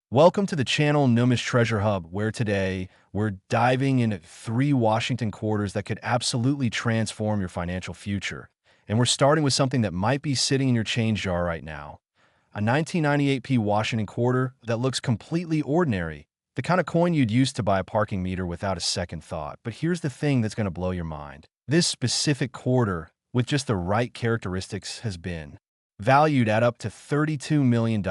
Welcome to the channel NUMIS Treasure Hub, where today we're diving into three Washington quarters that could absolutely transform your financial future. And we're starting with something that might be sitting in your change jar right now. A 1998p Washington quarter that looks completely ordinary, the kind of coin you'd use to buy a parking meter without a second thought. But here's the thing that's going to blow your mind. This specific quarter, with just the right characteristics, has been valued at up to $32 million.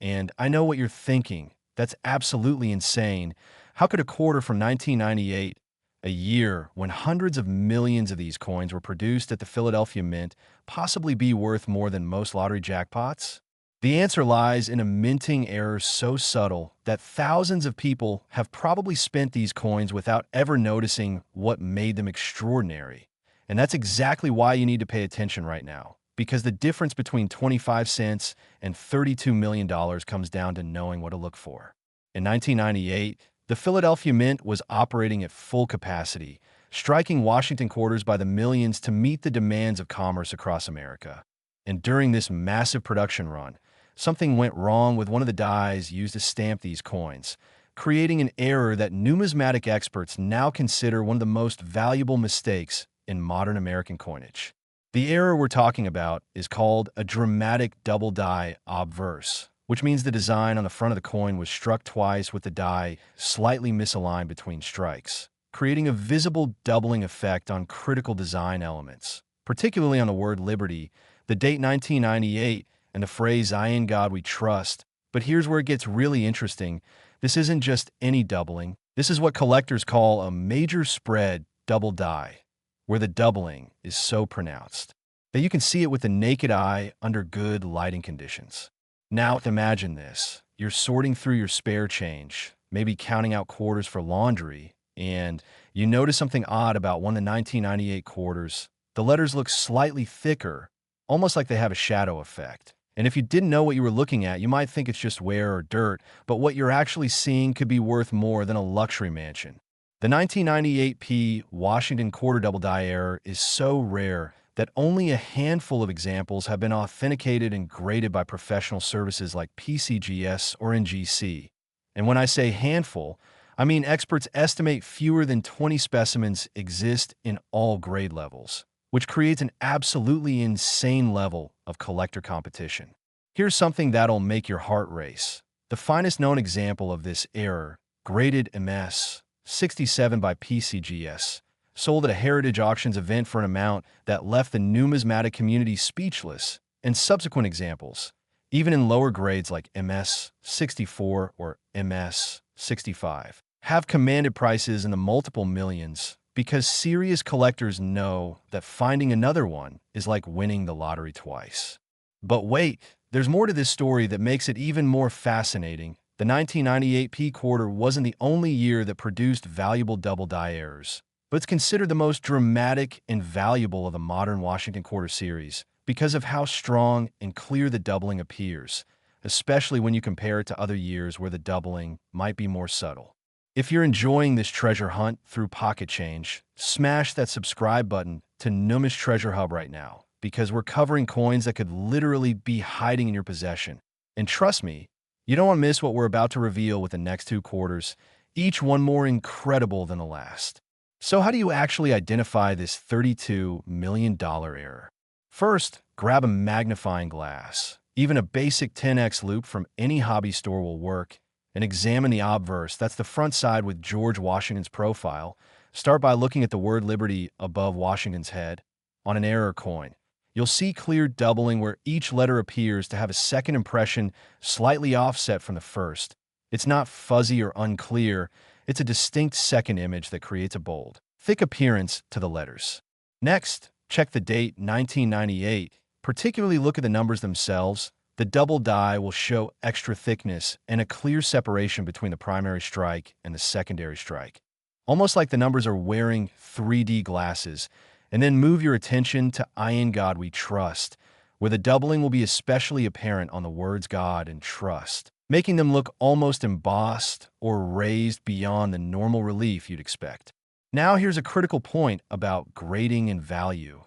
And I know what you're thinking. That's absolutely insane. How could a quarter from 1998, a year when hundreds of millions of these coins were produced at the Philadelphia Mint, possibly be worth more than most lottery jackpots? The answer lies in a minting error so subtle that thousands of people have probably spent these coins without ever noticing what made them extraordinary. And that's exactly why you need to pay attention right now, because the difference between 25 cents and $32 million comes down to knowing what to look for. In 1998, the Philadelphia Mint was operating at full capacity, striking Washington quarters by the millions to meet the demands of commerce across America. And during this massive production run, something went wrong with one of the dies used to stamp these coins, creating an error that numismatic experts now consider one of the most valuable mistakes in modern American coinage. The error we're talking about is called a dramatic double die obverse, which means the design on the front of the coin was struck twice with the die slightly misaligned between strikes, creating a visible doubling effect on critical design elements, particularly on the word liberty, the date 1998, and the phrase "I in God we trust." But here's where it gets really interesting. This isn't just any doubling. This is what collectors call a major spread double die, where the doubling is so pronounced that you can see it with the naked eye under good lighting conditions. Now imagine this. You're sorting through your spare change, maybe counting out quarters for laundry, and you notice something odd about one of the 1998 quarters. The letters look slightly thicker, almost like they have a shadow effect. And if you didn't know what you were looking at, you might think it's just wear or dirt, but what you're actually seeing could be worth more than a luxury mansion. The 1998p Washington quarter double die error is so rare that only a handful of examples have been authenticated and graded by professional services like PCGS or NGC. And when I say handful, I mean experts estimate fewer than 20 specimens exist in all grade levels, which creates an absolutely insane level of collector competition. Here's something that'll make your heart race. The finest known example of this error, graded MS 67 by PCGS, sold at a Heritage Auctions event for an amount that left the numismatic community speechless, and subsequent examples, even in lower grades like MS 64 or MS 65, have commanded prices in the multiple millions because serious collectors know that finding another one is like winning the lottery twice. But wait, there's more to this story that makes it even more fascinating. The 1998p quarter wasn't the only year that produced valuable double die errors, but it's considered the most dramatic and valuable of the modern Washington quarter series because of how strong and clear the doubling appears, especially when you compare it to other years where the doubling might be more subtle. If you're enjoying this treasure hunt through Pocket Change, smash that subscribe button to NUMIS Treasure Hub right now, because we're covering coins that could literally be hiding in your possession. And trust me, you don't want to miss what we're about to reveal with the next two quarters, each one more incredible than the last. So how do you actually identify this $32 million error? First, grab a magnifying glass. Even a basic 10x loupe from any hobby store will work, and examine the obverse. That's the front side with George Washington's profile. Start by looking at the word Liberty above Washington's head on an error coin. You'll see clear doubling where each letter appears to have a second impression slightly offset from the first. It's not fuzzy or unclear. It's a distinct second image that creates a bold, thick appearance to the letters. Next, check the date 1998. Particularly look at the numbers themselves. The double die will show extra thickness and a clear separation between the primary strike and the secondary strike, almost like the numbers are wearing 3D glasses. And then move your attention to "I in God we trust," where the doubling will be especially apparent on the words God and trust, making them look almost embossed or raised beyond the normal relief you'd expect. Now here's a critical point about grading and value.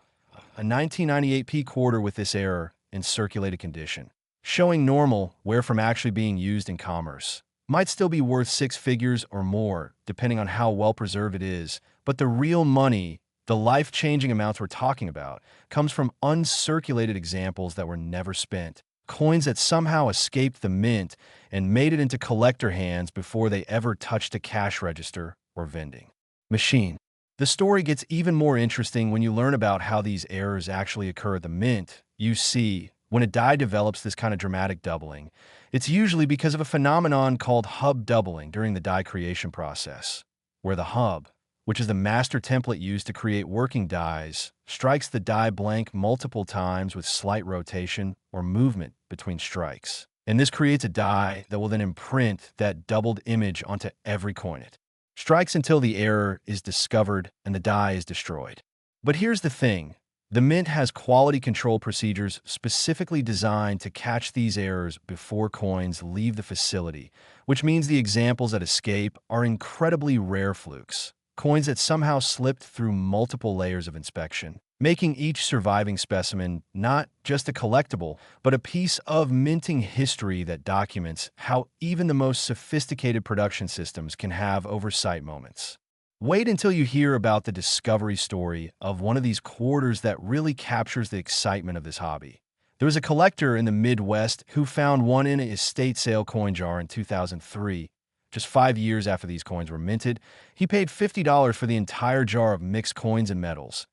A 1998p quarter with this error in circulated condition showing normal where from actually being used in commerce. Might still be worth six figures or more, depending on how well preserved it is, but the real money, the life-changing amounts we're talking about, comes from uncirculated examples that were never spent. Coins that somehow escaped the mint and made it into collector hands before they ever touched a cash register or vending machine. The story gets even more interesting when you learn about how these errors actually occur at the mint. You see, when a die develops this kind of dramatic doubling, it's usually because of a phenomenon called hub doubling during the die creation process, where the hub, which is the master template used to create working dies, strikes the die blank multiple times with slight rotation or movement between strikes. And this creates a die that will then imprint that doubled image onto every coin it strikes until the error is discovered and the die is destroyed. But here's the thing. The Mint has quality control procedures specifically designed to catch these errors before coins leave the facility, which means the examples that escape are incredibly rare flukes, coins that somehow slipped through multiple layers of inspection, making each surviving specimen not just a collectible, but a piece of minting history that documents how even the most sophisticated production systems can have oversight moments. Wait until you hear about the discovery story of one of these quarters that really captures the excitement of this hobby. There was a collector in the Midwest who found one in an estate sale coin jar in 2003. Just 5 years after these coins were minted, he paid $50 for the entire jar of mixed coins and metals.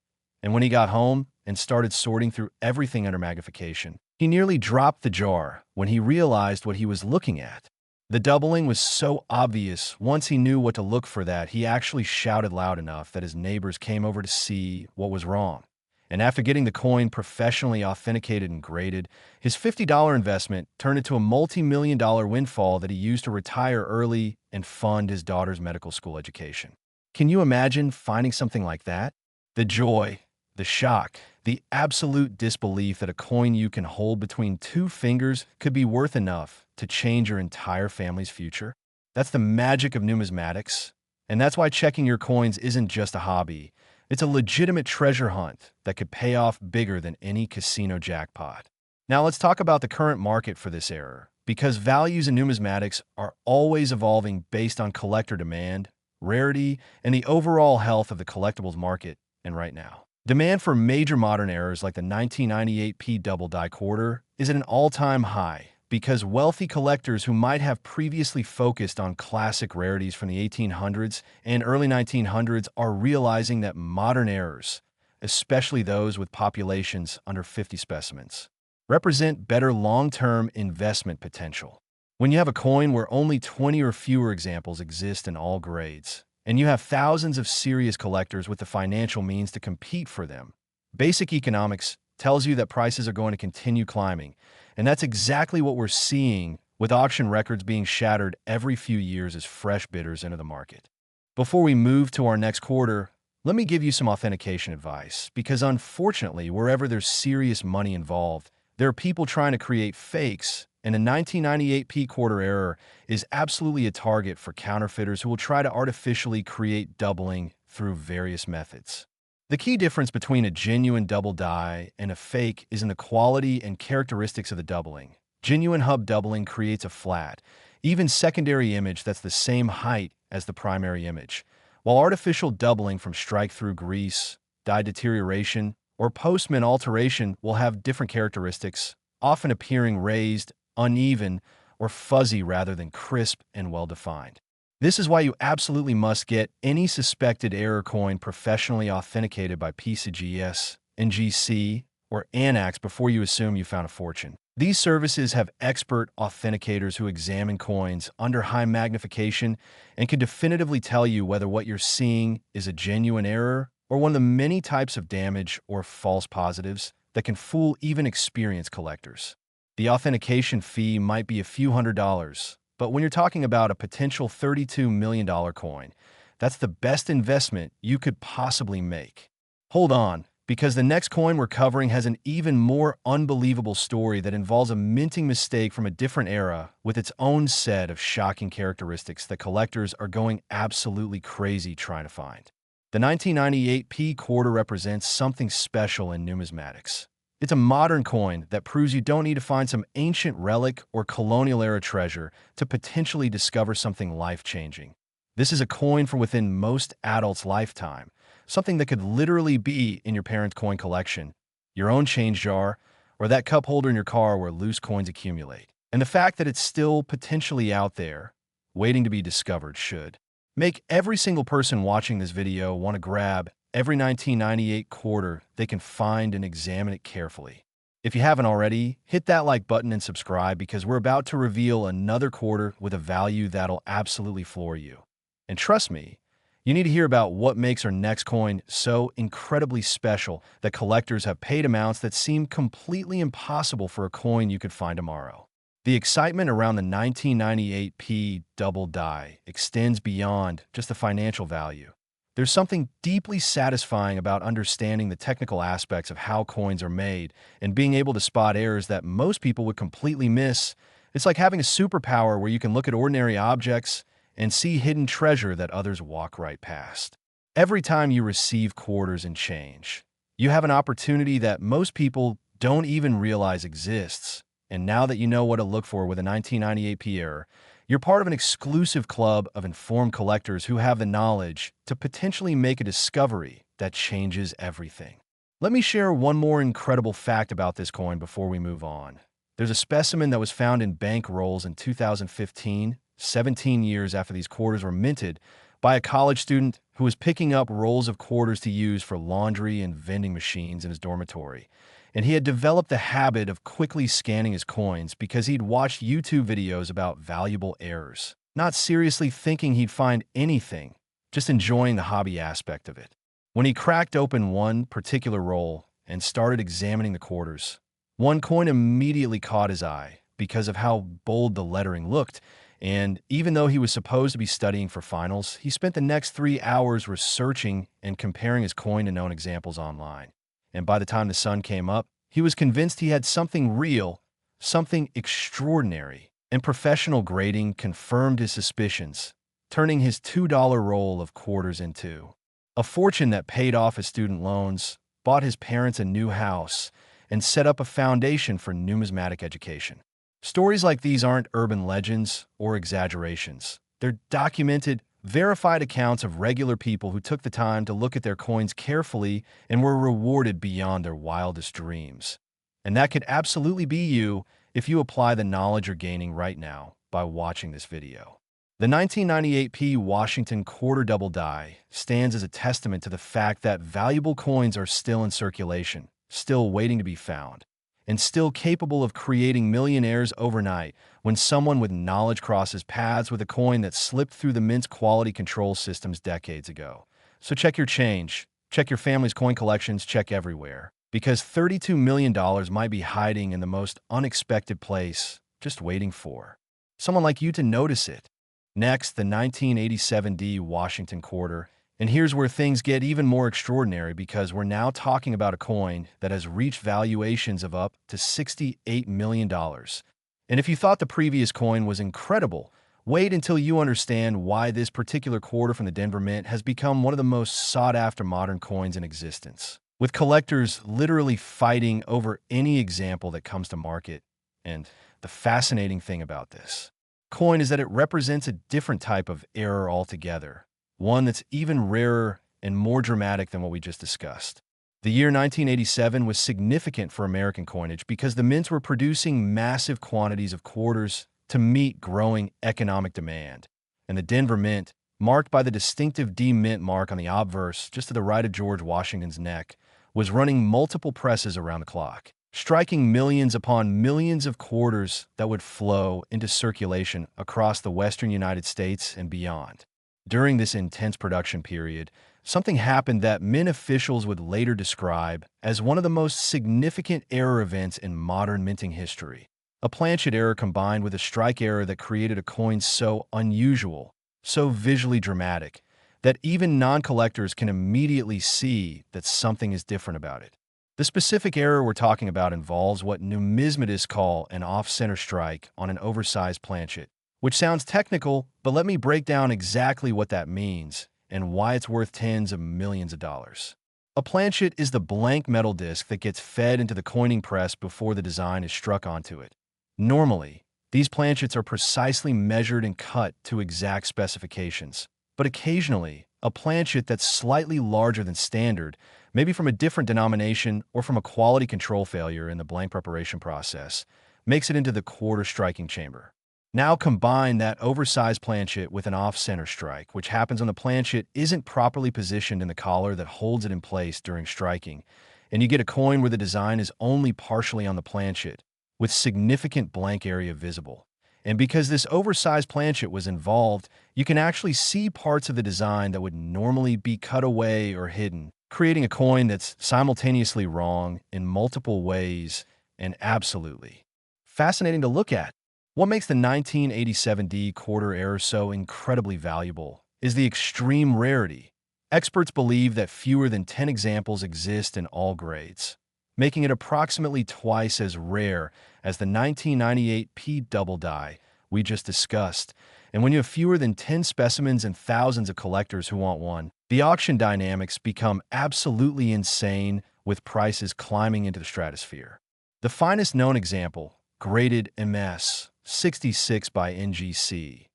And when he got home and started sorting through everything under magnification, he nearly dropped the jar when he realized what he was looking at. The doubling was so obvious. Once he knew what to look for that, he actually shouted loud enough that his neighbors came over to see what was wrong. And after getting the coin professionally authenticated and graded, his $50 investment turned into a multi-million-dollar windfall that he used to retire early and fund his daughter's medical school education. Can you imagine finding something like that? The joy, the shock, the absolute disbelief that a coin you can hold between two fingers could be worth enough to change your entire family's future. That's the magic of numismatics. And that's why checking your coins isn't just a hobby. It's a legitimate treasure hunt that could pay off bigger than any casino jackpot. Now let's talk about the current market for this error, because values in numismatics are always evolving based on collector demand, rarity, and the overall health of the collectibles market. And right now, demand for major modern errors like the 1998 P double die quarter is at an all-time high because wealthy collectors who might have previously focused on classic rarities from the 1800s and early 1900s are realizing that modern errors, especially those with populations under 50 specimens, represent better long-term investment potential. When you have a coin where only 20 or fewer examples exist in all grades, and you have thousands of serious collectors with the financial means to compete for them, basic economics tells you that prices are going to continue climbing, and that's exactly what we're seeing with auction records being shattered every few years as fresh bidders enter the market. Before we move to our next quarter, let me give you some authentication advice, because unfortunately, wherever there's serious money involved, there are people trying to create fakes, and a 1998 P quarter error is absolutely a target for counterfeiters who will try to artificially create doubling through various methods. The key difference between a genuine double die and a fake is in the quality and characteristics of the doubling. Genuine hub doubling creates a flat, even secondary image that's the same height as the primary image, while artificial doubling from strike-through grease, die deterioration, or post-mint alteration will have different characteristics, often appearing raised, uneven, or fuzzy rather than crisp and well-defined. This is why you absolutely must get any suspected error coin professionally authenticated by PCGS, NGC, or ANAX before you assume you found a fortune. These services have expert authenticators who examine coins under high magnification and can definitively tell you whether what you're seeing is a genuine error or one of the many types of damage or false positives that can fool even experienced collectors. The authentication fee might be a few $100s, but when you're talking about a potential $32 million coin, that's the best investment you could possibly make. Hold on, because the next coin we're covering has an even more unbelievable story that involves a minting mistake from a different era with its own set of shocking characteristics that collectors are going absolutely crazy trying to find. The 1998 P quarter represents something special in numismatics. It's a modern coin that proves you don't need to find some ancient relic or colonial-era treasure to potentially discover something life-changing. This is a coin from within most adults' lifetime, something that could literally be in your parents' coin collection, your own change jar, or that cup holder in your car where loose coins accumulate. And the fact that it's still potentially out there, waiting to be discovered, should make every single person watching this video want to grab every 1998 quarter they can find and examine it carefully. If you haven't already, hit that like button and subscribe because we're about to reveal another quarter with a value that'll absolutely floor you. And trust me, you need to hear about what makes our next coin so incredibly special that collectors have paid amounts that seem completely impossible for a coin you could find tomorrow. The excitement around the 1998 P double die extends beyond just the financial value. There's something deeply satisfying about understanding the technical aspects of how coins are made and being able to spot errors that most people would completely miss. It's like having a superpower where you can look at ordinary objects and see hidden treasure that others walk right past. Every time you receive quarters and change, you have an opportunity that most people don't even realize exists. And now that you know what to look for with a 1998 P error, you're part of an exclusive club of informed collectors who have the knowledge to potentially make a discovery that changes everything. Let me share one more incredible fact about this coin before we move on. There's a specimen that was found in bank rolls in 2015, 17 years after these quarters were minted, by a college student who was picking up rolls of quarters to use for laundry and vending machines in his dormitory. And he had developed the habit of quickly scanning his coins because he'd watched YouTube videos about valuable errors, not seriously thinking he'd find anything, just enjoying the hobby aspect of it. When he cracked open one particular roll and started examining the quarters, one coin immediately caught his eye because of how bold the lettering looked, and even though he was supposed to be studying for finals, he spent the next 3 hours researching and comparing his coin to known examples online. And by the time the sun came up, he was convinced he had something real, something extraordinary, and professional grading confirmed his suspicions, turning his $2 roll of quarters into a fortune that paid off his student loans, bought his parents a new house, and set up a foundation for numismatic education. Stories like these aren't urban legends or exaggerations. They're documented, verified accounts of regular people who took the time to look at their coins carefully and were rewarded beyond their wildest dreams. And that could absolutely be you if you apply the knowledge you're gaining right now by watching this video. The 1998 P Washington quarter double die stands as a testament to the fact that valuable coins are still in circulation, still waiting to be found, and still capable of creating millionaires overnight when someone with knowledge crosses paths with a coin that slipped through the mint's quality control systems decades ago. So check your change, check your family's coin collections, check everywhere, because $32 million might be hiding in the most unexpected place, just waiting for someone like you to notice it. Next, the 1987 D Washington quarter. And here's where things get even more extraordinary because we're now talking about a coin that has reached valuations of up to $68 million. And if you thought the previous coin was incredible, wait until you understand why this particular quarter from the Denver Mint has become one of the most sought-after modern coins in existence, with collectors literally fighting over any example that comes to market. And the fascinating thing about this coin is that it represents a different type of error altogether, one that's even rarer and more dramatic than what we just discussed. The year 1987 was significant for American coinage because the mints were producing massive quantities of quarters to meet growing economic demand. And the Denver Mint, marked by the distinctive D Mint mark on the obverse just to the right of George Washington's neck, was running multiple presses around the clock, striking millions upon millions of quarters that would flow into circulation across the western United States and beyond. During this intense production period, something happened that mint officials would later describe as one of the most significant error events in modern minting history. A planchet error combined with a strike error that created a coin so unusual, so visually dramatic, that even non-collectors can immediately see that something is different about it. The specific error we're talking about involves what numismatists call an off-center strike on an oversized planchet, which sounds technical, but let me break down exactly what that means and why it's worth tens of millions of dollars. A planchet is the blank metal disc that gets fed into the coining press before the design is struck onto it. Normally, these planchets are precisely measured and cut to exact specifications, but occasionally, a planchet that's slightly larger than standard, maybe from a different denomination or from a quality control failure in the blank preparation process, makes it into the quarter striking chamber. Now combine that oversized planchet with an off-center strike, which happens when the planchet isn't properly positioned in the collar that holds it in place during striking, and you get a coin where the design is only partially on the planchet, with significant blank area visible. And because this oversized planchet was involved, you can actually see parts of the design that would normally be cut away or hidden, creating a coin that's simultaneously wrong in multiple ways and absolutely fascinating to look at. What makes the 1987D quarter error so incredibly valuable is the extreme rarity. Experts believe that fewer than 10 examples exist in all grades, making it approximately twice as rare as the 1998 P double die we just discussed. And when you have fewer than 10 specimens and thousands of collectors who want one, the auction dynamics become absolutely insane, with prices climbing into the stratosphere. The finest known example, graded MS 66 by NGC,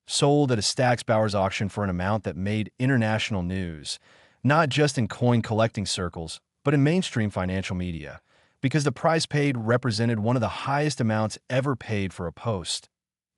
sold at a Stack's Bowers auction for an amount that made international news, not just in coin collecting circles, but in mainstream financial media, because the price paid represented one of the highest amounts ever paid for a post,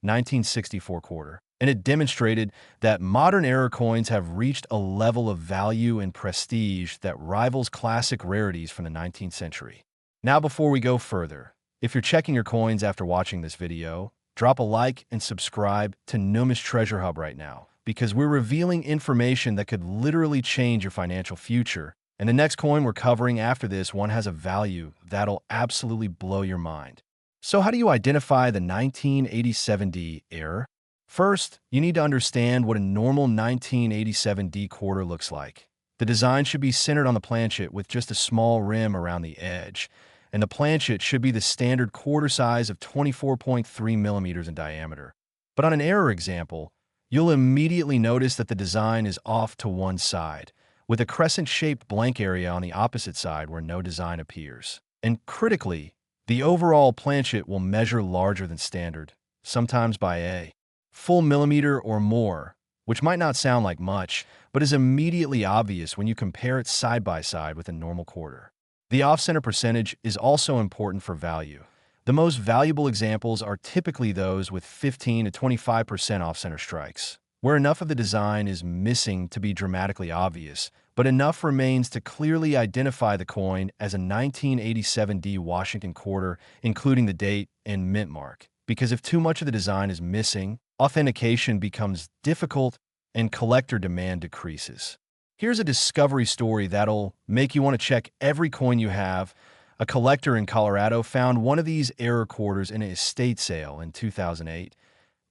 1964 quarter, and it demonstrated that modern era coins have reached a level of value and prestige that rivals classic rarities from the 19th century. Now, before we go further, if you're checking your coins after watching this video, drop a like and subscribe to NUMIS Treasure Hub right now, because we're revealing information that could literally change your financial future. And the next coin we're covering after this one has a value that'll absolutely blow your mind. So how do you identify the 1987D error? First, you need to understand what a normal 1987D quarter looks like. The design should be centered on the planchet with just a small rim around the edge, and the planchet should be the standard quarter size of 24.3 millimeters in diameter. But on an error example, you'll immediately notice that the design is off to one side, with a crescent-shaped blank area on the opposite side where no design appears. And critically, the overall planchet will measure larger than standard, sometimes by a full millimeter or more, which might not sound like much, but is immediately obvious when you compare it side by side with a normal quarter. The off-center percentage is also important for value. The most valuable examples are typically those with 15 to 25% off-center strikes, where enough of the design is missing to be dramatically obvious, but enough remains to clearly identify the coin as a 1987D Washington quarter, including the date and mint mark. Because if too much of the design is missing, authentication becomes difficult and collector demand decreases. Here's a discovery story that'll make you want to check every coin you have. A collector in Colorado found one of these error quarters in an estate sale in 2008,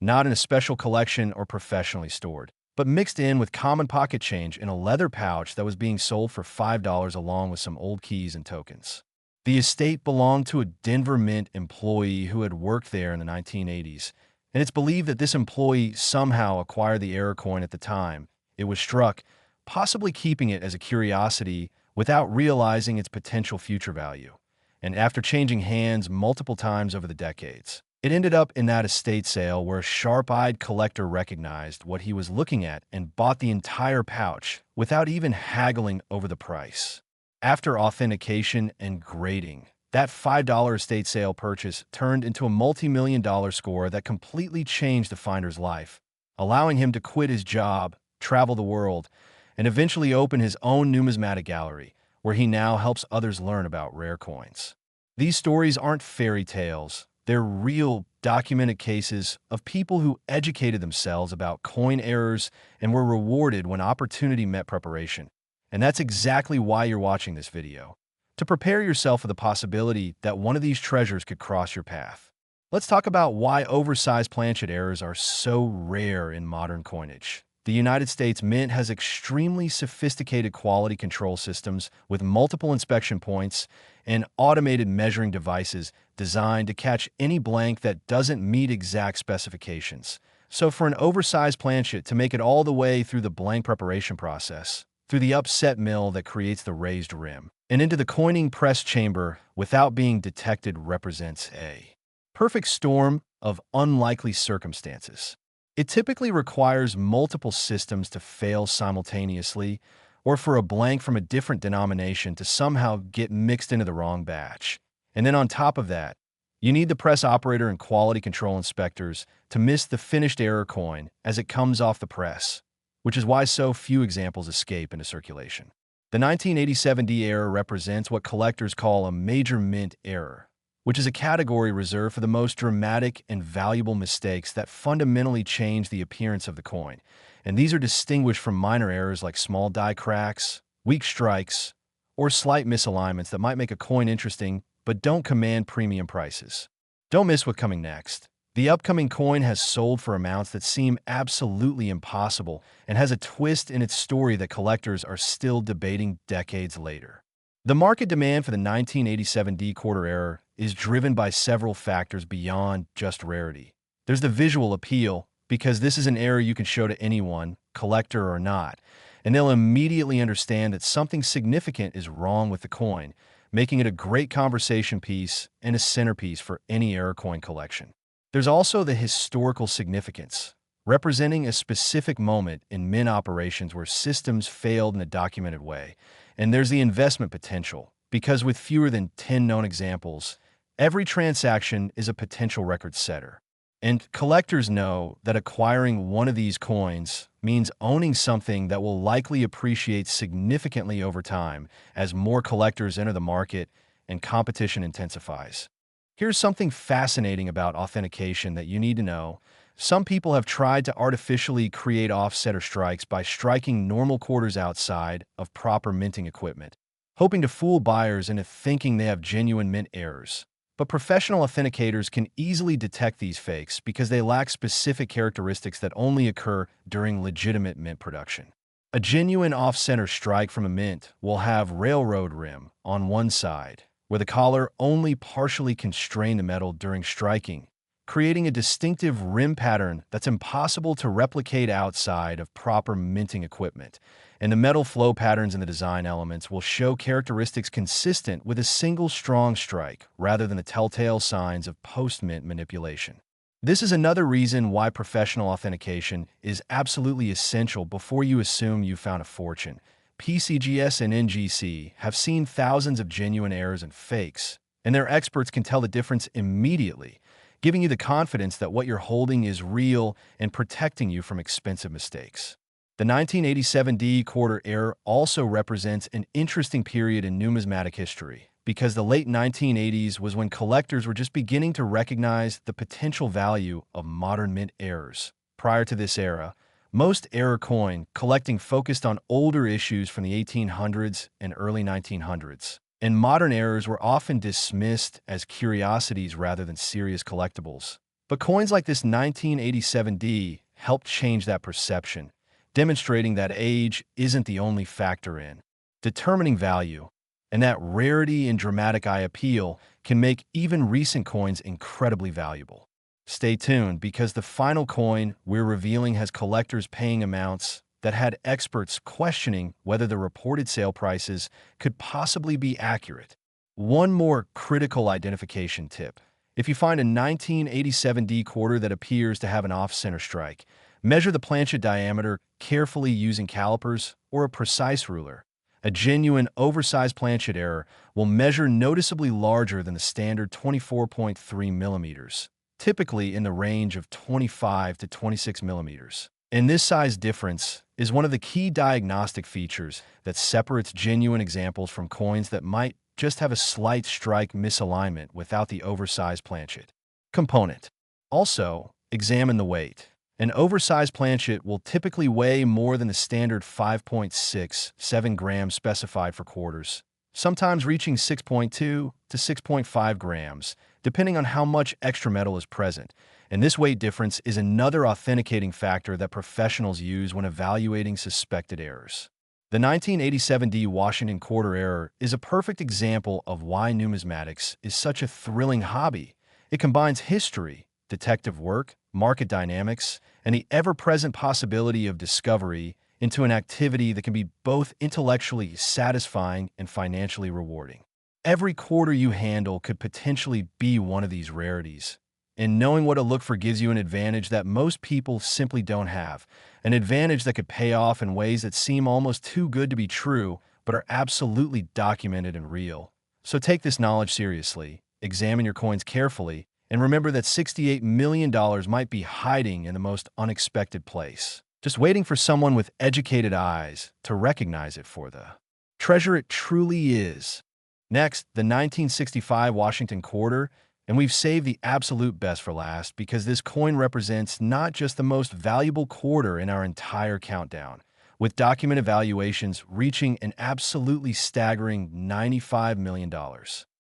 not in a special collection or professionally stored, but mixed in with common pocket change in a leather pouch that was being sold for $5 along with some old keys and tokens. The estate belonged to a Denver Mint employee who had worked there in the 1980s, and it's believed that this employee somehow acquired the error coin at the time it was struck, possibly keeping it as a curiosity without realizing its potential future value. And after changing hands multiple times over the decades, it ended up in that estate sale where a sharp-eyed collector recognized what he was looking at and bought the entire pouch without even haggling over the price. After authentication and grading, that $5 estate sale purchase turned into a multi-million-dollar score that completely changed the finder's life, allowing him to quit his job, travel the world, and eventually open his own numismatic gallery, where he now helps others learn about rare coins. These stories aren't fairy tales. They're real, documented cases of people who educated themselves about coin errors and were rewarded when opportunity met preparation. And that's exactly why you're watching this video, to prepare yourself for the possibility that one of these treasures could cross your path. Let's talk about why oversized planchet errors are so rare in modern coinage. The United States Mint has extremely sophisticated quality control systems with multiple inspection points and automated measuring devices designed to catch any blank that doesn't meet exact specifications. So for an oversized planchet to make it all the way through the blank preparation process, through the upset mill that creates the raised rim, and into the coining press chamber without being detected represents a perfect storm of unlikely circumstances. It typically requires multiple systems to fail simultaneously, or for a blank from a different denomination to somehow get mixed into the wrong batch. And then on top of that, you need the press operator and quality control inspectors to miss the finished error coin as it comes off the press, which is why so few examples escape into circulation. The 1987 D error represents what collectors call a major mint error, which is a category reserved for the most dramatic and valuable mistakes that fundamentally change the appearance of the coin. And these are distinguished from minor errors like small die cracks, weak strikes, or slight misalignments that might make a coin interesting but don't command premium prices. Don't miss what's coming next. The upcoming coin has sold for amounts that seem absolutely impossible and has a twist in its story that collectors are still debating decades later. The market demand for the 1987 D quarter error is driven by several factors beyond just rarity. There's the visual appeal, because this is an error you can show to anyone, collector or not, and they'll immediately understand that something significant is wrong with the coin, making it a great conversation piece and a centerpiece for any error coin collection. There's also the historical significance, representing a specific moment in mint operations where systems failed in a documented way. And there's the investment potential, because with fewer than 10 known examples, every transaction is a potential record setter. And collectors know that acquiring one of these coins means owning something that will likely appreciate significantly over time as more collectors enter the market and competition intensifies. Here's something fascinating about authentication that you need to know. Some people have tried to artificially create offsetter strikes by striking normal quarters outside of proper minting equipment, hoping to fool buyers into thinking they have genuine mint errors. But professional authenticators can easily detect these fakes because they lack specific characteristics that only occur during legitimate mint production. A genuine off-center strike from a mint will have railroad rim on one side, where the collar only partially constrains the metal during striking, creating a distinctive rim pattern that's impossible to replicate outside of proper minting equipment. And the metal flow patterns in the design elements will show characteristics consistent with a single strong strike rather than the telltale signs of post-mint manipulation. This is another reason why professional authentication is absolutely essential before you assume you found a fortune. PCGS and NGC have seen thousands of genuine errors and fakes, and their experts can tell the difference immediately, giving you the confidence that what you're holding is real and protecting you from expensive mistakes. The 1987 D quarter error also represents an interesting period in numismatic history, because the late 1980s was when collectors were just beginning to recognize the potential value of modern mint errors. Prior to this era, most error coin collecting focused on older issues from the 1800s and early 1900s, and modern errors were often dismissed as curiosities rather than serious collectibles. But coins like this 1987 D helped change that perception, demonstrating that age isn't the only factor in determining value, and that rarity and dramatic eye appeal can make even recent coins incredibly valuable. Stay tuned, because the final coin we're revealing has collectors paying amounts that had experts questioning whether the reported sale prices could possibly be accurate. One more critical identification tip. If you find a 1987 D quarter that appears to have an off-center strike, measure the planchet diameter carefully using calipers or a precise ruler. A genuine oversized planchet error will measure noticeably larger than the standard 24.3 millimeters, typically in the range of 25 to 26 millimeters. And this size difference is one of the key diagnostic features that separates genuine examples from coins that might just have a slight strike misalignment without the oversized planchet component. Also, examine the weight. An oversized planchet will typically weigh more than the standard 5.67 grams specified for quarters, sometimes reaching 6.2 to 6.5 grams, depending on how much extra metal is present. And this weight difference is another authenticating factor that professionals use when evaluating suspected errors. The 1987 D Washington quarter error is a perfect example of why numismatics is such a thrilling hobby. It combines history, detective work, market dynamics, and the ever-present possibility of discovery into an activity that can be both intellectually satisfying and financially rewarding. Every quarter you handle could potentially be one of these rarities. And knowing what to look for gives you an advantage that most people simply don't have. An advantage that could pay off in ways that seem almost too good to be true, but are absolutely documented and real. So take this knowledge seriously, examine your coins carefully, and remember that $68 million might be hiding in the most unexpected place, just waiting for someone with educated eyes to recognize it for the treasure it truly is. Next, the 1965 Washington quarter, and we've saved the absolute best for last because this coin represents not just the most valuable quarter in our entire countdown, with documented valuations reaching an absolutely staggering $95 million.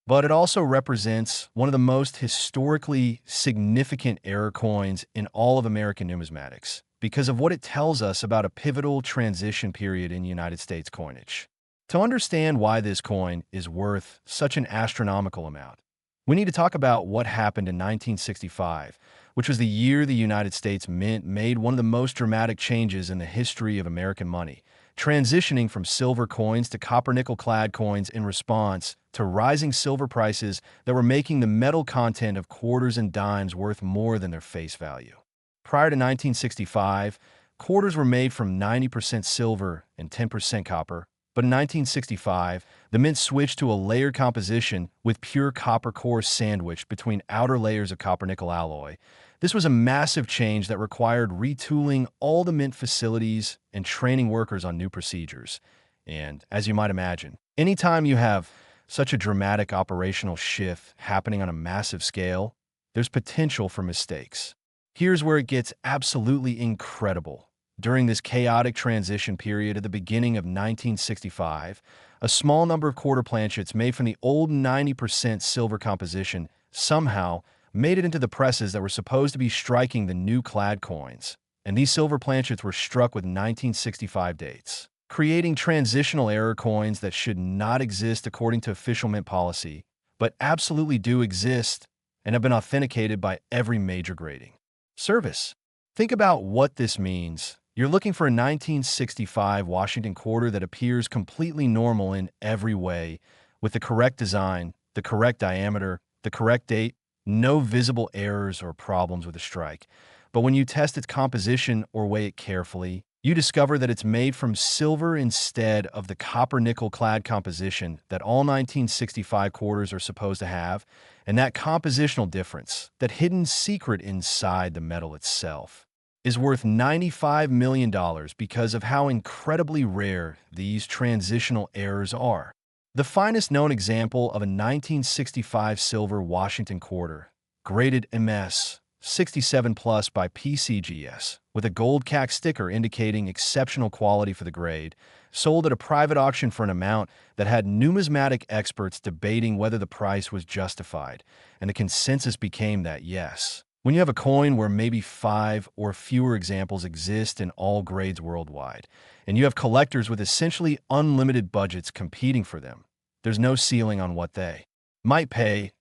But it also represents one of the most historically significant error coins in all of American numismatics because of what it tells us about a pivotal transition period in United States coinage. To understand why this coin is worth such an astronomical amount, we need to talk about what happened in 1965, which was the year the United States Mint made one of the most dramatic changes in the history of American money, transitioning from silver coins to copper-nickel-clad coins in response to rising silver prices that were making the metal content of quarters and dimes worth more than their face value. Prior to 1965, quarters were made from 90% silver and 10% copper, but in 1965, the mint switched to a layered composition with pure copper cores sandwiched between outer layers of copper-nickel alloy. This was a massive change that required retooling all the mint facilities and training workers on new procedures. And as you might imagine, anytime you have such a dramatic operational shift happening on a massive scale, there's potential for mistakes. Here's where it gets absolutely incredible. During this chaotic transition period at the beginning of 1965, a small number of quarter planchets made from the old 90% silver composition somehow made it into the presses that were supposed to be striking the new clad coins. And these silver planchets were struck with 1965 dates, creating transitional error coins that should not exist according to official mint policy, but absolutely do exist and have been authenticated by every major grading service. Think about what this means. You're looking for a 1965 Washington quarter that appears completely normal in every way, with the correct design, the correct diameter, the correct date, no visible errors or problems with the strike. But when you test its composition or weigh it carefully, you discover that it's made from silver instead of the copper-nickel clad composition that all 1965 quarters are supposed to have, and that compositional difference, that hidden secret inside the metal itself, is worth $95 million because of how incredibly rare these transitional errors are. The finest known example of a 1965 silver Washington quarter, graded MS 67 Plus by PCGS, with a gold CAC sticker indicating exceptional quality for the grade, sold at a private auction for an amount that had numismatic experts debating whether the price was justified, and the consensus became that yes. When you have a coin where maybe 5 or fewer examples exist in all grades worldwide, and you have collectors with essentially unlimited budgets competing for them, there's no ceiling on what they might pay,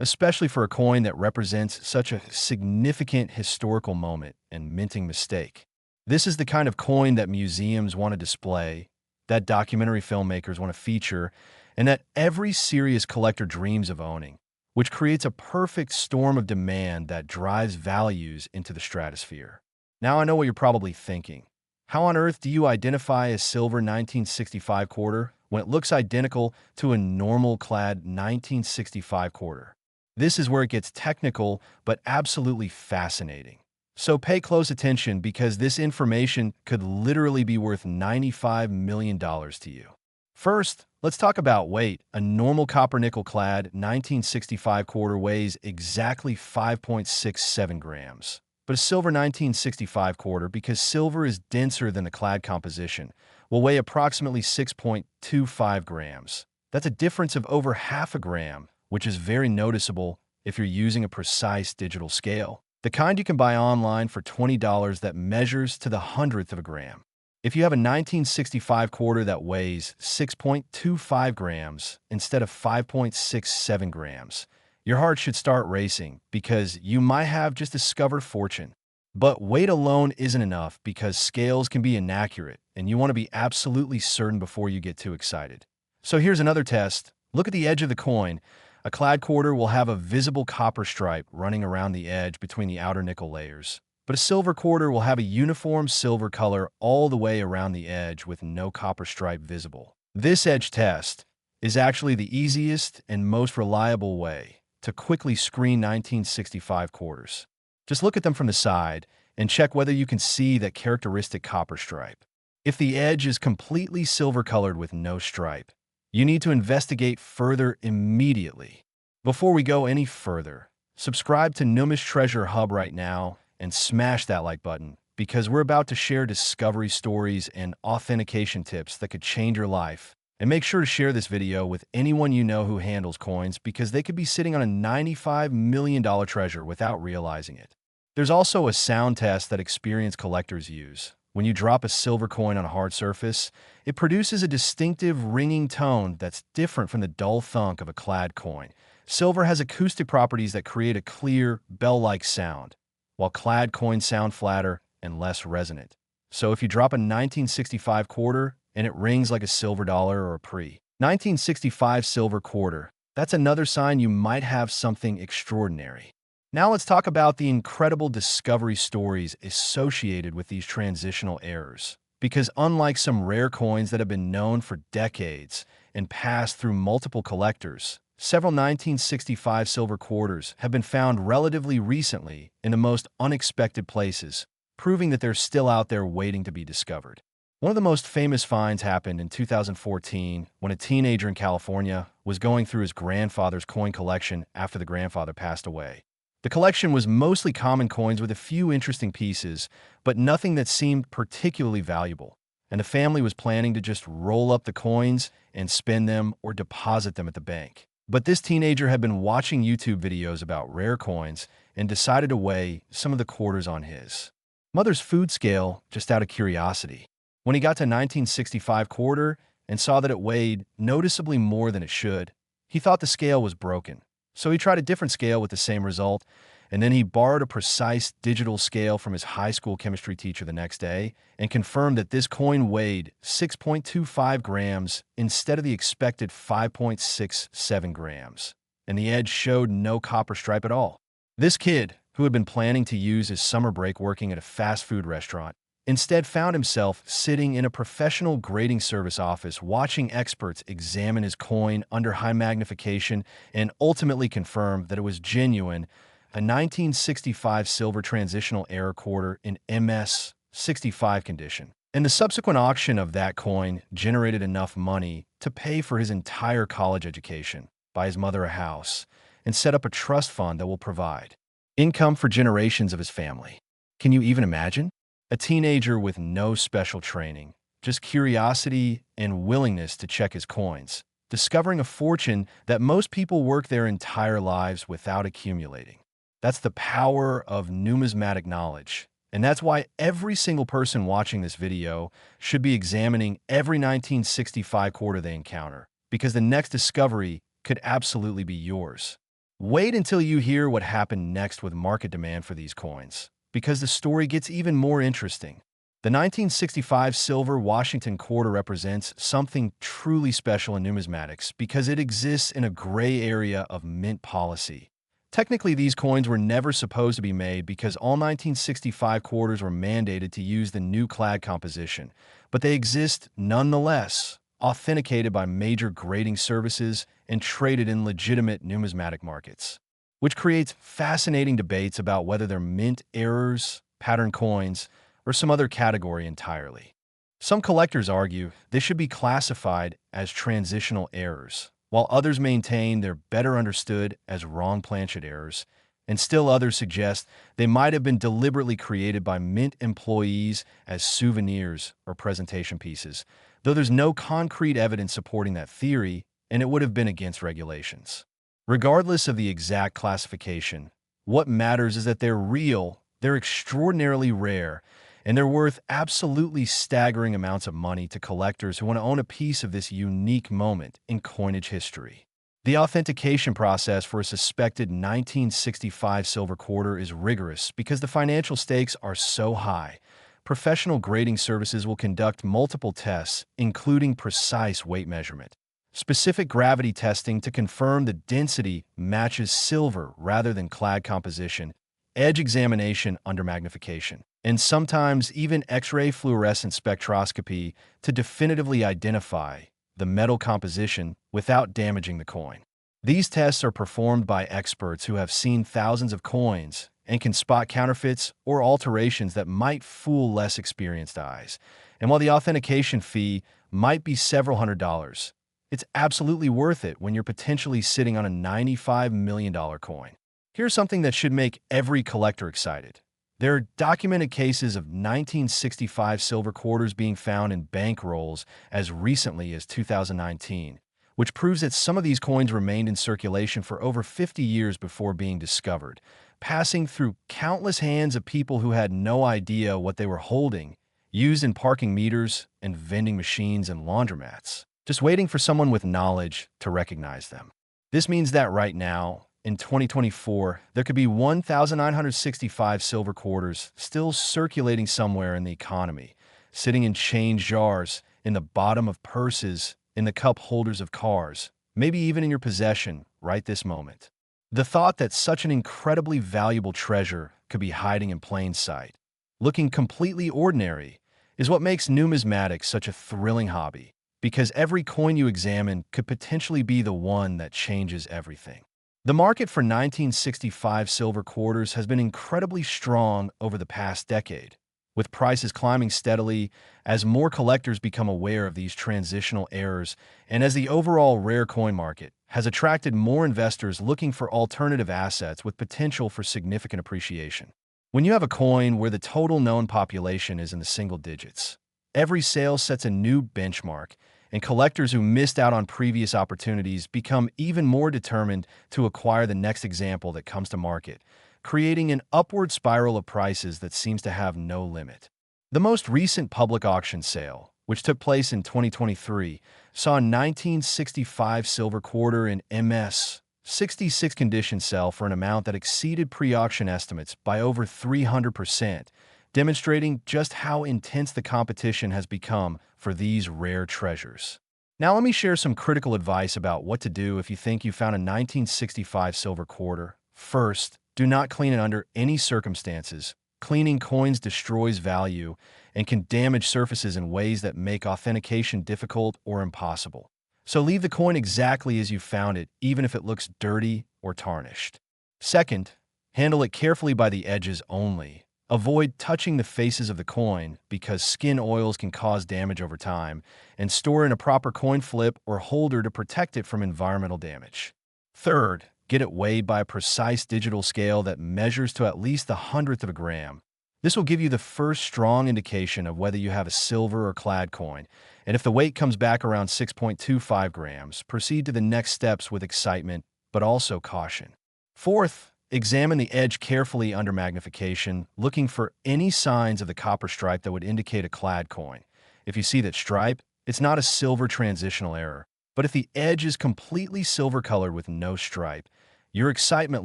especially for a coin that represents such a significant historical moment and minting mistake. This is the kind of coin that museums want to display, that documentary filmmakers want to feature, and that every serious collector dreams of owning, which creates a perfect storm of demand that drives values into the stratosphere. Now I know what you're probably thinking. How on earth do you identify a silver 1965 quarter when it looks identical to a normal-clad 1965 quarter? This is where it gets technical, but absolutely fascinating. So pay close attention because this information could literally be worth $95 million to you. First, let's talk about weight. A normal copper-nickel-clad 1965 quarter weighs exactly 5.67 grams. But a silver 1965 quarter, because silver is denser than the clad composition, will weigh approximately 6.25 grams. That's a difference of over half a gram, which is very noticeable if you're using a precise digital scale. The kind you can buy online for $20 that measures to the hundredth of a gram. If you have a 1965 quarter that weighs 6.25 grams instead of 5.67 grams, your heart should start racing because you might have just discovered fortune. But weight alone isn't enough because scales can be inaccurate, and you want to be absolutely certain before you get too excited. So here's another test. Look at the edge of the coin. A clad quarter will have a visible copper stripe running around the edge between the outer nickel layers. But a silver quarter will have a uniform silver color all the way around the edge with no copper stripe visible. This edge test is actually the easiest and most reliable way to quickly screen 1965 quarters. Just look at them from the side and check whether you can see that characteristic copper stripe. If the edge is completely silver-colored with no stripe, you need to investigate further immediately. Before we go any further, subscribe to NUMIS Treasure Hub right now and smash that like button because we're about to share discovery stories and authentication tips that could change your life. And make sure to share this video with anyone you know who handles coins because they could be sitting on a $95 million treasure without realizing it. There's also a sound test that experienced collectors use. When you drop a silver coin on a hard surface, it produces a distinctive ringing tone that's different from the dull thunk of a clad coin. Silver has acoustic properties that create a clear, bell-like sound, while clad coins sound flatter and less resonant. So if you drop a 1965 quarter and it rings like a silver dollar or a pre-1965 silver quarter, that's another sign you might have something extraordinary. Now let's talk about the incredible discovery stories associated with these transitional errors. Because unlike some rare coins that have been known for decades and passed through multiple collectors, several 1965 silver quarters have been found relatively recently in the most unexpected places, proving that they're still out there waiting to be discovered. One of the most famous finds happened in 2014 when a teenager in California was going through his grandfather's coin collection after the grandfather passed away. The collection was mostly common coins with a few interesting pieces, but nothing that seemed particularly valuable. And the family was planning to just roll up the coins and spend them or deposit them at the bank. But this teenager had been watching YouTube videos about rare coins and decided to weigh some of the quarters on his mother's food scale just out of curiosity. When he got to 1965 quarter and saw that it weighed noticeably more than it should, he thought the scale was broken. So he tried a different scale with the same result, and then he borrowed a precise digital scale from his high school chemistry teacher the next day and confirmed that this coin weighed 6.25 grams instead of the expected 5.67 grams, and the edge showed no copper stripe at all. This kid, who had been planning to use his summer break working at a fast food restaurant, instead found himself sitting in a professional grading service office watching experts examine his coin under high magnification and ultimately confirm that it was genuine, a 1965 silver transitional error quarter in MS-65 condition. And the subsequent auction of that coin generated enough money to pay for his entire college education, buy his mother a house, and set up a trust fund that will provide income for generations of his family. Can you even imagine? A teenager with no special training, just curiosity and willingness to check his coins, discovering a fortune that most people work their entire lives without accumulating. That's the power of numismatic knowledge. And that's why every single person watching this video should be examining every 1965 quarter they encounter, because the next discovery could absolutely be yours. Wait until you hear what happened next with market demand for these coins, because the story gets even more interesting. The 1965 silver Washington quarter represents something truly special in numismatics because it exists in a gray area of mint policy. Technically, these coins were never supposed to be made because all 1965 quarters were mandated to use the new clad composition, but they exist nonetheless, authenticated by major grading services and traded in legitimate numismatic markets, which creates fascinating debates about whether they're mint errors, pattern coins, or some other category entirely. Some collectors argue they should be classified as transitional errors, while others maintain they're better understood as wrong planchet errors, and still others suggest they might have been deliberately created by mint employees as souvenirs or presentation pieces, though there's no concrete evidence supporting that theory, and it would have been against regulations. Regardless of the exact classification, what matters is that they're real, they're extraordinarily rare, and they're worth absolutely staggering amounts of money to collectors who want to own a piece of this unique moment in coinage history. The authentication process for a suspected 1965 silver quarter is rigorous because the financial stakes are so high. Professional grading services will conduct multiple tests, including precise weight measurement, specific gravity testing to confirm the density matches silver rather than clad composition, edge examination under magnification, and sometimes even X-ray fluorescent spectroscopy to definitively identify the metal composition without damaging the coin. These tests are performed by experts who have seen thousands of coins and can spot counterfeits or alterations that might fool less experienced eyes. And while the authentication fee might be several $100s, it's absolutely worth it when you're potentially sitting on a $95 million coin. Here's something that should make every collector excited. There are documented cases of 1965 silver quarters being found in bank rolls as recently as 2019, which proves that some of these coins remained in circulation for over 50 years before being discovered, passing through countless hands of people who had no idea what they were holding, used in parking meters and vending machines and laundromats, just waiting for someone with knowledge to recognize them. This means that right now, in 2024, there could be 1,965 silver quarters still circulating somewhere in the economy, sitting in change jars, in the bottom of purses, in the cup holders of cars, maybe even in your possession right this moment. The thought that such an incredibly valuable treasure could be hiding in plain sight, looking completely ordinary, is what makes numismatics such a thrilling hobby, because every coin you examine could potentially be the one that changes everything. The market for 1965 silver quarters has been incredibly strong over the past decade, with prices climbing steadily as more collectors become aware of these transitional errors and as the overall rare coin market has attracted more investors looking for alternative assets with potential for significant appreciation. When you have a coin where the total known population is in the single digits, every sale sets a new benchmark, and collectors who missed out on previous opportunities become even more determined to acquire the next example that comes to market, creating an upward spiral of prices that seems to have no limit. The most recent public auction sale, which took place in 2023, saw a 1965 silver quarter in MS 66 condition sell for an amount that exceeded pre-auction estimates by over 300%, demonstrating just how intense the competition has become for these rare treasures. Now let me share some critical advice about what to do if you think you found a 1965 silver quarter. First, do not clean it under any circumstances. Cleaning coins destroys value and can damage surfaces in ways that make authentication difficult or impossible. So leave the coin exactly as you found it, even if it looks dirty or tarnished. Second, handle it carefully by the edges only. Avoid touching the faces of the coin because skin oils can cause damage over time, and store in a proper coin flip or holder to protect it from environmental damage. Third, get it weighed by a precise digital scale that measures to at least the 100th of a gram. This will give you the first strong indication of whether you have a silver or clad coin, and if the weight comes back around 6.25 grams, proceed to the next steps with excitement, but also caution. Fourth, examine the edge carefully under magnification, looking for any signs of the copper stripe that would indicate a clad coin. If you see that stripe, it's not a silver transitional error. But if the edge is completely silver colored with no stripe, your excitement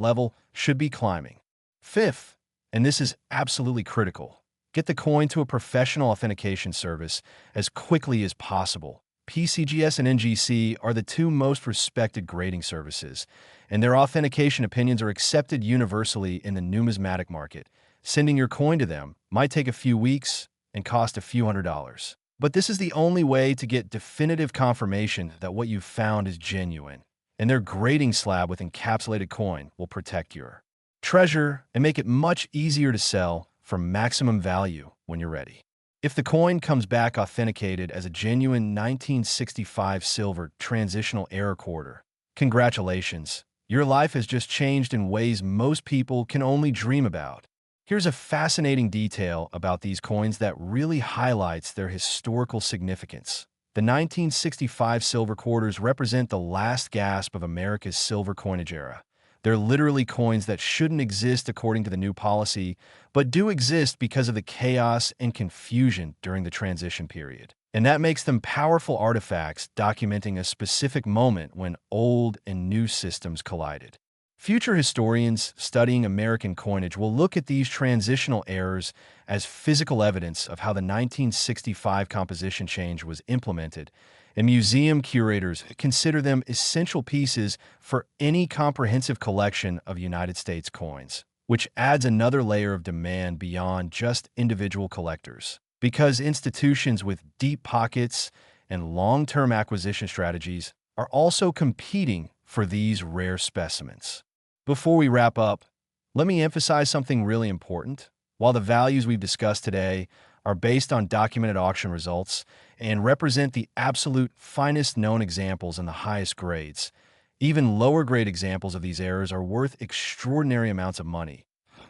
level should be climbing. Fifth, and this is absolutely critical, get the coin to a professional authentication service as quickly as possible. PCGS and NGC are the two most respected grading services, and their authentication opinions are accepted universally in the numismatic market. Sending your coin to them might take a few weeks and cost a few $100s. But this is the only way to get definitive confirmation that what you've found is genuine, and their grading slab with encapsulated coin will protect your treasure and make it much easier to sell for maximum value when you're ready. If the coin comes back authenticated as a genuine 1965 silver transitional error quarter, congratulations, your life has just changed in ways most people can only dream about. Here's a fascinating detail about these coins that really highlights their historical significance. The 1965 silver quarters represent the last gasp of America's silver coinage era. They're literally coins that shouldn't exist according to the new policy, but do exist because of the chaos and confusion during the transition period. And that makes them powerful artifacts documenting a specific moment when old and new systems collided. Future historians studying American coinage will look at these transitional errors as physical evidence of how the 1965 composition change was implemented, and museum curators consider them essential pieces for any comprehensive collection of United States coins, which adds another layer of demand beyond just individual collectors. Because institutions with deep pockets and long-term acquisition strategies are also competing for these rare specimens. Before we wrap up, let me emphasize something really important. While the values we've discussed today are based on documented auction results and represent the absolute finest known examples in the highest grades, even lower grade examples of these errors are worth extraordinary amounts of money.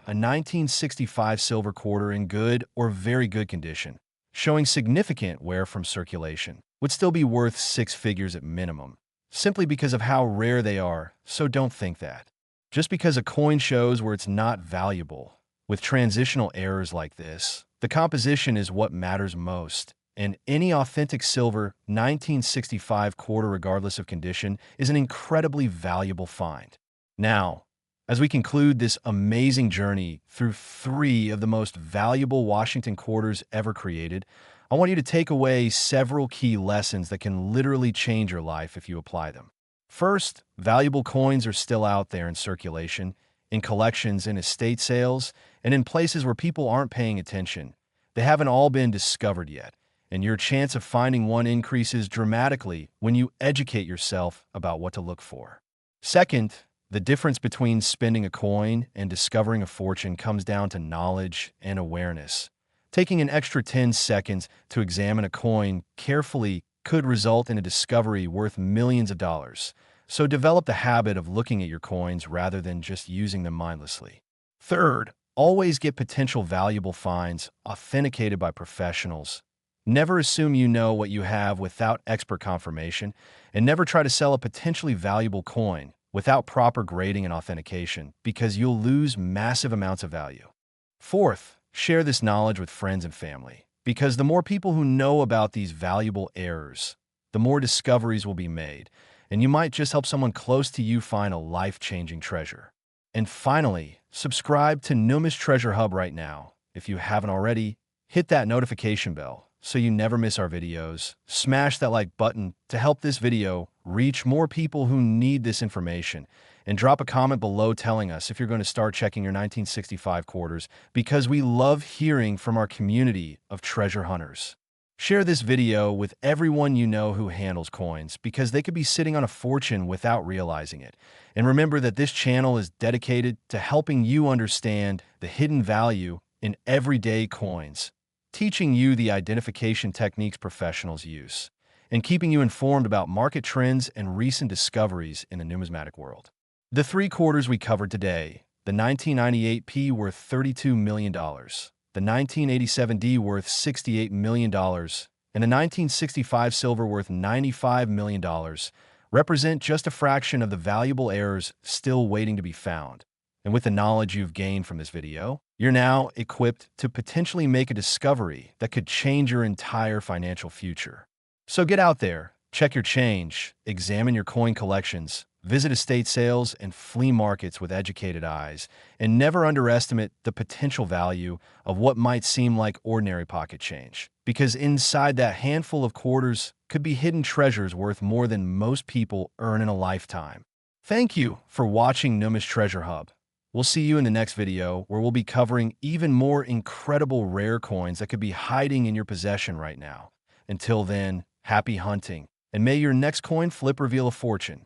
A 1965 silver quarter in good or very good condition, showing significant wear from circulation, would still be worth six figures at minimum, simply because of how rare they are, so don't think that. Just because a coin shows where it's not valuable, with transitional errors like this, the composition is what matters most, and any authentic silver 1965 quarter, regardless of condition, is an incredibly valuable find. Now, as we conclude this amazing journey through three of the most valuable Washington quarters ever created, I want you to take away several key lessons that can literally change your life if you apply them. First, valuable coins are still out there in circulation, in collections, in estate sales, and in places where people aren't paying attention. They haven't all been discovered yet, and your chance of finding one increases dramatically when you educate yourself about what to look for. Second, the difference between spending a coin and discovering a fortune comes down to knowledge and awareness. Taking an extra 10 seconds to examine a coin carefully could result in a discovery worth millions of dollars. So develop the habit of looking at your coins rather than just using them mindlessly. Third, always get potential valuable finds authenticated by professionals. Never assume you know what you have without expert confirmation, and never try to sell a potentially valuable coin without proper grading and authentication, because you'll lose massive amounts of value. Fourth, share this knowledge with friends and family, because the more people who know about these valuable errors, the more discoveries will be made, and you might just help someone close to you find a life-changing treasure. And finally, subscribe to NUMIS Treasure Hub right now. If you haven't already, hit that notification bell so you never miss our videos. Smash that like button to help this video reach more people who need this information. And drop a comment below telling us if you're going to start checking your 1965 quarters, because we love hearing from our community of treasure hunters. Share this video with everyone you know who handles coins, because they could be sitting on a fortune without realizing it. And remember that this channel is dedicated to helping you understand the hidden value in everyday coins, teaching you the identification techniques professionals use, and keeping you informed about market trends and recent discoveries in the numismatic world. The three quarters we covered today: the 1998 P worth $32 million, the 1987 D worth $68 million, and the 1965 silver worth $95 million, represent just a fraction of the valuable errors still waiting to be found. And with the knowledge you've gained from this video, you're now equipped to potentially make a discovery that could change your entire financial future. So get out there, check your change, examine your coin collections, visit estate sales and flea markets with educated eyes, and never underestimate the potential value of what might seem like ordinary pocket change, because inside that handful of quarters could be hidden treasures worth more than most people earn in a lifetime. Thank you for watching NUMIS Treasure Hub. We'll see you in the next video, where we'll be covering even more incredible rare coins that could be hiding in your possession right now. Until then, happy hunting, and may your next coin flip reveal a fortune.